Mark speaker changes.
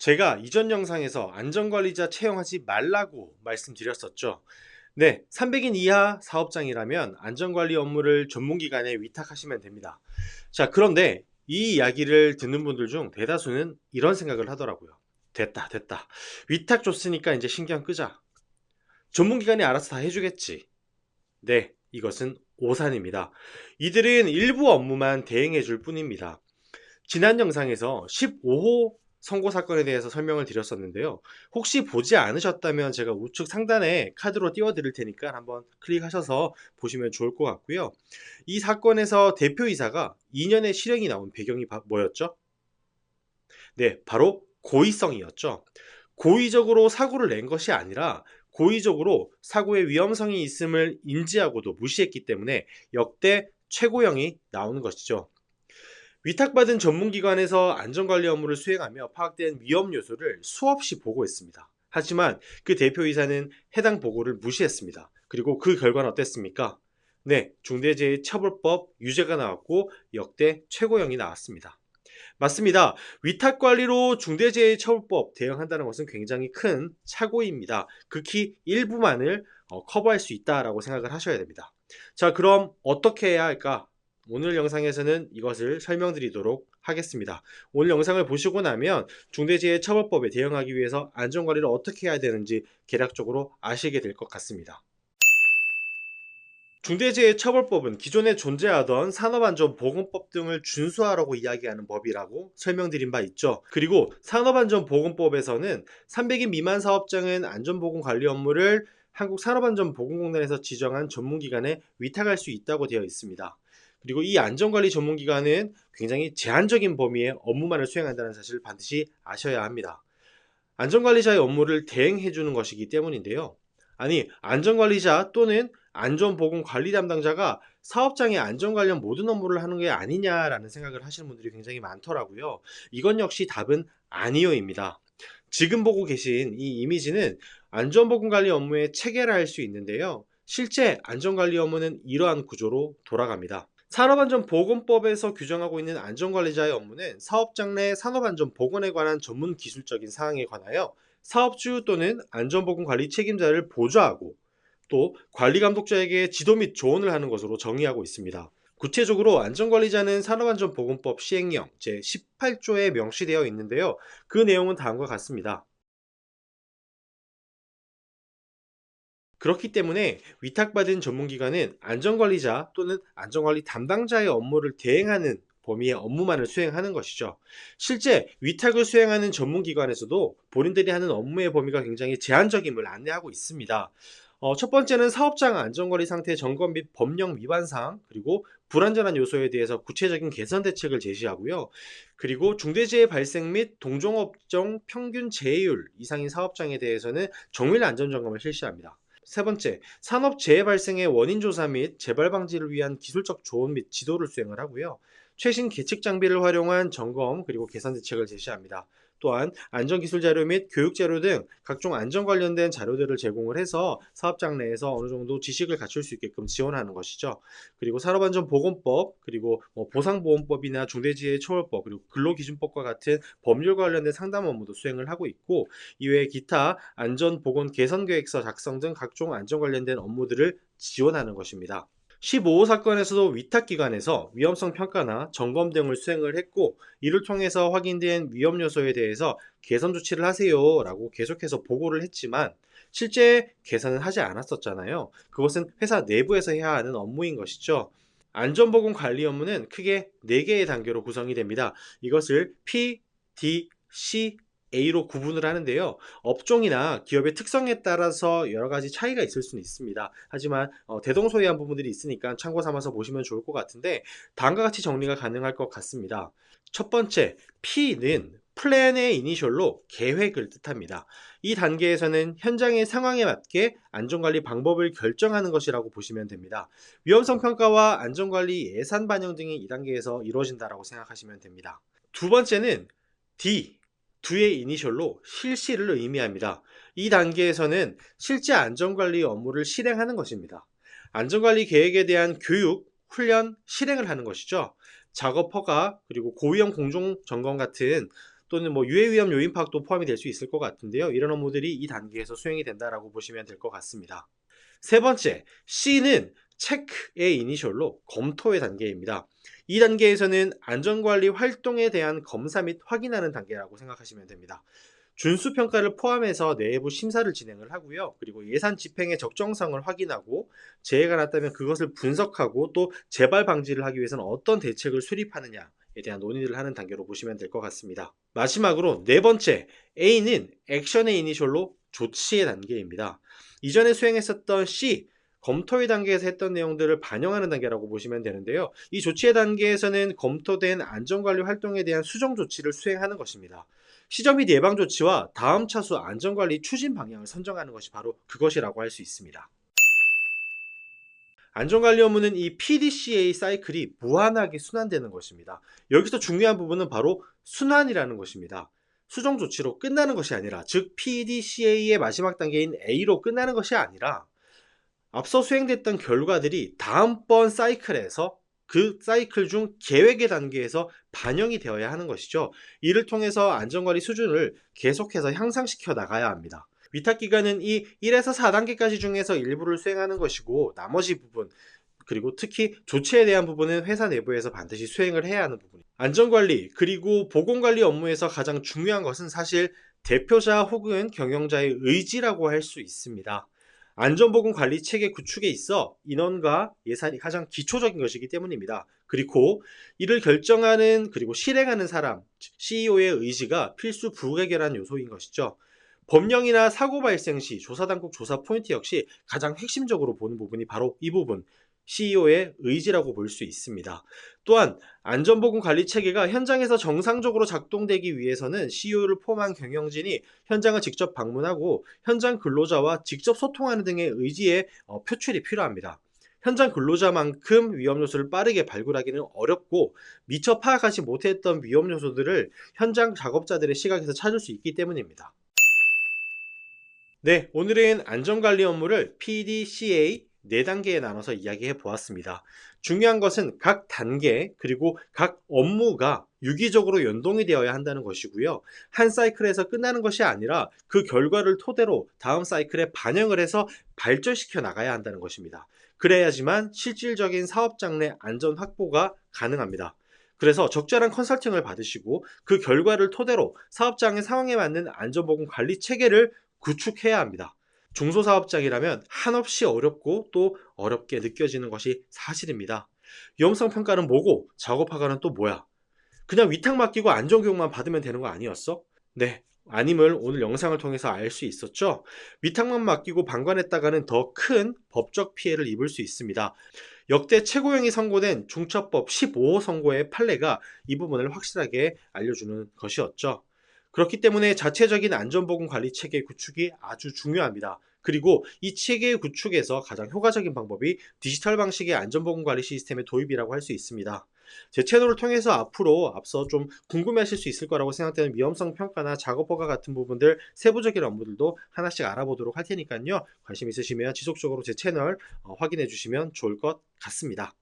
Speaker 1: 제가 이전 영상에서 안전관리자 채용하지 말라고 말씀드렸었죠. 네, 300인 이하 사업장이라면 안전관리 업무를 전문기관에 위탁하시면 됩니다. 자, 그런데 이 이야기를 듣는 분들 중 대다수는 이런 생각을 하더라고요. 됐다, 됐다. 위탁 줬으니까 이제 신경 끄자. 전문기관이 알아서 다 해주겠지. 네, 이것은 오산입니다. 이들은 일부 업무만 대행해 줄 뿐입니다. 지난 영상에서 15호 선고 사건에 대해서 설명을 드렸었는데요. 혹시 보지 않으셨다면 제가 우측 상단에 카드로 띄워드릴 테니까 한번 클릭하셔서 보시면 좋을 것 같고요. 이 사건에서 대표이사가 2년의 실형이 나온 배경이 뭐였죠? 네, 바로 고의성이었죠. 고의적으로 사고를 낸 것이 아니라 고의적으로 사고의 위험성이 있음을 인지하고도 무시했기 때문에 역대 최고형이 나오는 것이죠. 위탁받은 전문기관에서 안전관리 업무를 수행하며 파악된 위험 요소를 수없이 보고했습니다. 하지만 그 대표이사는 해당 보고를 무시했습니다. 그리고 그 결과는 어땠습니까? 네, 중대재해처벌법 유죄가 나왔고 역대 최고형이 나왔습니다. 맞습니다. 위탁관리로 중대재해처벌법 대응한다는 것은 굉장히 큰 착오입니다. 극히 일부만을 커버할 수 있다라고 생각을 하셔야 됩니다. 자, 그럼 어떻게 해야 할까? 오늘 영상에서는 이것을 설명드리도록 하겠습니다. 오늘 영상을 보시고 나면 중대재해처벌법에 대응하기 위해서 안전관리를 어떻게 해야 되는지 개략적으로 아시게 될 것 같습니다. 중대재해처벌법은 기존에 존재하던 산업안전보건법 등을 준수하라고 이야기하는 법이라고 설명드린 바 있죠. 그리고 산업안전보건법에서는 300인 미만 사업장은 안전보건 관리 업무를 한국산업안전보건공단에서 지정한 전문기관에 위탁할 수 있다고 되어 있습니다. 그리고 이 안전관리 전문기관은 굉장히 제한적인 범위의 업무만을 수행한다는 사실을 반드시 아셔야 합니다. 안전관리자의 업무를 대행해주는 것이기 때문인데요. 아니, 안전관리자 또는 안전보건관리 담당자가 사업장의 안전 관련 모든 업무를 하는 게 아니냐라는 생각을 하시는 분들이 굉장히 많더라고요. 이건 역시 답은 아니요입니다. 지금 보고 계신 이 이미지는 안전보건관리 업무의 체계라 할 수 있는데요. 실제 안전관리 업무는 이러한 구조로 돌아갑니다. 산업안전보건법에서 규정하고 있는 안전관리자의 업무는 사업장 내 산업안전보건에 관한 전문 기술적인 사항에 관하여 사업주 또는 안전보건관리 책임자를 보좌하고 또 관리감독자에게 지도 및 조언을 하는 것으로 정의하고 있습니다. 구체적으로 안전관리자는 산업안전보건법 시행령 제18조에 명시되어 있는데요. 그 내용은 다음과 같습니다. 그렇기 때문에 위탁받은 전문기관은 안전관리자 또는 안전관리 담당자의 업무를 대행하는 범위의 업무만을 수행하는 것이죠. 실제 위탁을 수행하는 전문기관에서도 본인들이 하는 업무의 범위가 굉장히 제한적임을 안내하고 있습니다. 첫 번째는 사업장 안전관리 상태 점검 및 법령 위반 사항, 그리고 불안전한 요소에 대해서 구체적인 개선 대책을 제시하고요. 그리고 중대재해 발생 및 동종업종 평균 재해율 이상인 사업장에 대해서는 정밀 안전점검을 실시합니다. 세 번째, 산업 재해 발생의 원인 조사 및 재발 방지를 위한 기술적 조언 및 지도를 수행을 하고요. 최신 계측 장비를 활용한 점검 그리고 개선 대책을 제시합니다. 또한 안전기술 자료 및 교육 자료 등 각종 안전 관련된 자료들을 제공을 해서 사업장 내에서 어느 정도 지식을 갖출 수 있게끔 지원하는 것이죠. 그리고 산업안전보건법, 그리고 보상보험법이나 중대재해처벌법, 그리고 근로기준법과 같은 법률과 관련된 상담 업무도 수행을 하고 있고, 이외에 기타 안전보건 개선계획서 작성 등 각종 안전 관련된 업무들을 지원하는 것입니다. 15호 사건에서도 위탁기관에서 위험성 평가나 점검 등을 수행을 했고, 이를 통해서 확인된 위험 요소에 대해서 개선 조치를 하세요 라고 계속해서 보고를 했지만 실제 개선은 하지 않았었잖아요. 그것은 회사 내부에서 해야 하는 업무인 것이죠. 안전보건 관리 업무는 크게 4개의 단계로 구성이 됩니다. 이것을 P, D, C, A로 구분을 하는데요. 업종이나 기업의 특성에 따라서 여러 가지 차이가 있을 수는 있습니다. 하지만 대동소이한 부분들이 있으니까 참고 삼아서 보시면 좋을 것 같은데, 다음과 같이 정리가 가능할 것 같습니다. 첫 번째, P는 플랜의 이니셜로 계획을 뜻합니다. 이 단계에서는 현장의 상황에 맞게 안전관리 방법을 결정하는 것이라고 보시면 됩니다. 위험성 평가와 안전관리 예산 반영 등이 이 단계에서 이루어진다고 생각하시면 됩니다. 두 번째는 D, 두의 이니셜로 실시를 의미합니다. 이 단계에서는 실제 안전관리 업무를 실행하는 것입니다. 안전관리 계획에 대한 교육, 훈련, 실행을 하는 것이죠. 작업 허가, 그리고 고위험 공정 점검 같은 또는 뭐 유해 위험 요인 파악도 포함이 될 수 있을 것 같은데요. 이런 업무들이 이 단계에서 수행이 된다라고 보시면 될 것 같습니다. 세 번째, C는 체크의 이니셜로 검토의 단계입니다. 이 단계에서는 안전관리 활동에 대한 검사 및 확인하는 단계라고 생각하시면 됩니다. 준수평가를 포함해서 내부 심사를 진행을 하고요. 그리고 예산 집행의 적정성을 확인하고 재해가 났다면 그것을 분석하고 또 재발 방지를 하기 위해서는 어떤 대책을 수립하느냐에 대한 논의를 하는 단계로 보시면 될 것 같습니다. 마지막으로 네 번째, A는 액션의 이니셜로 조치의 단계입니다. 이전에 수행했었던 C, 검토의 단계에서 했던 내용들을 반영하는 단계라고 보시면 되는데요. 이 조치의 단계에서는 검토된 안전관리 활동에 대한 수정 조치를 수행하는 것입니다. 시정 및 예방 조치와 다음 차수 안전관리 추진 방향을 선정하는 것이 바로 그것이라고 할 수 있습니다. 안전관리 업무는 이 PDCA 사이클이 무한하게 순환되는 것입니다. 여기서 중요한 부분은 바로 순환이라는 것입니다. 수정 조치로 끝나는 것이 아니라, 즉 PDCA의 마지막 단계인 A로 끝나는 것이 아니라 앞서 수행됐던 결과들이 다음번 사이클에서 그 사이클 중 계획의 단계에서 반영이 되어야 하는 것이죠. 이를 통해서 안전관리 수준을 계속해서 향상시켜 나가야 합니다. 위탁기관은 이 1에서 4단계까지 중에서 일부를 수행하는 것이고, 나머지 부분, 그리고 특히 조치에 대한 부분은 회사 내부에서 반드시 수행을 해야 하는 부분입니다. 안전관리 그리고 보건관리 업무에서 가장 중요한 것은 사실 대표자 혹은 경영자의 의지라고 할 수 있습니다. 안전보건관리 체계 구축에 있어 인원과 예산이 가장 기초적인 것이기 때문입니다. 그리고 이를 결정하는 그리고 실행하는 사람, CEO의 의지가 필수 불가결한 요소인 것이죠. 법령이나 사고 발생 시 조사당국 조사 포인트 역시 가장 핵심적으로 보는 부분이 바로 이 부분, CEO의 의지라고 볼 수 있습니다. 또한 안전보건 관리 체계가 현장에서 정상적으로 작동되기 위해서는 CEO를 포함한 경영진이 현장을 직접 방문하고 현장 근로자와 직접 소통하는 등의 의지의 표출이 필요합니다. 현장 근로자만큼 위험 요소를 빠르게 발굴하기는 어렵고, 미처 파악하지 못했던 위험 요소들을 현장 작업자들의 시각에서 찾을 수 있기 때문입니다. 네, 오늘은 안전관리 업무를 PDCA 4단계에 나눠서 이야기해 보았습니다. 중요한 것은 각 단계 그리고 각 업무가 유기적으로 연동이 되어야 한다는 것이고요. 한 사이클에서 끝나는 것이 아니라 그 결과를 토대로 다음 사이클에 반영을 해서 발전시켜 나가야 한다는 것입니다. 그래야지만 실질적인 사업장 내 안전 확보가 가능합니다. 그래서 적절한 컨설팅을 받으시고 그 결과를 토대로 사업장의 상황에 맞는 안전보건 관리 체계를 구축해야 합니다. 중소사업장이라면 한없이 어렵고 또 어렵게 느껴지는 것이 사실입니다. 위험성 평가는 뭐고 작업허가는 또 뭐야? 그냥 위탁 맡기고 안전교육만 받으면 되는 거 아니었어? 네, 아님을 오늘 영상을 통해서 알 수 있었죠? 위탁만 맡기고 방관했다가는 더 큰 법적 피해를 입을 수 있습니다. 역대 최고형이 선고된 중처법 15호 선고의 판례가 이 부분을 확실하게 알려주는 것이었죠. 그렇기 때문에 자체적인 안전보건 관리 체계 구축이 아주 중요합니다. 그리고 이 체계 구축에서 가장 효과적인 방법이 디지털 방식의 안전보건 관리 시스템의 도입이라고 할 수 있습니다. 제 채널을 통해서 앞으로 앞서 좀 궁금해하실 수 있을 거라고 생각되는 위험성 평가나 작업허가 같은 부분들, 세부적인 업무들도 하나씩 알아보도록 할 테니까요. 관심 있으시면 지속적으로 제 채널 확인해 주시면 좋을 것 같습니다.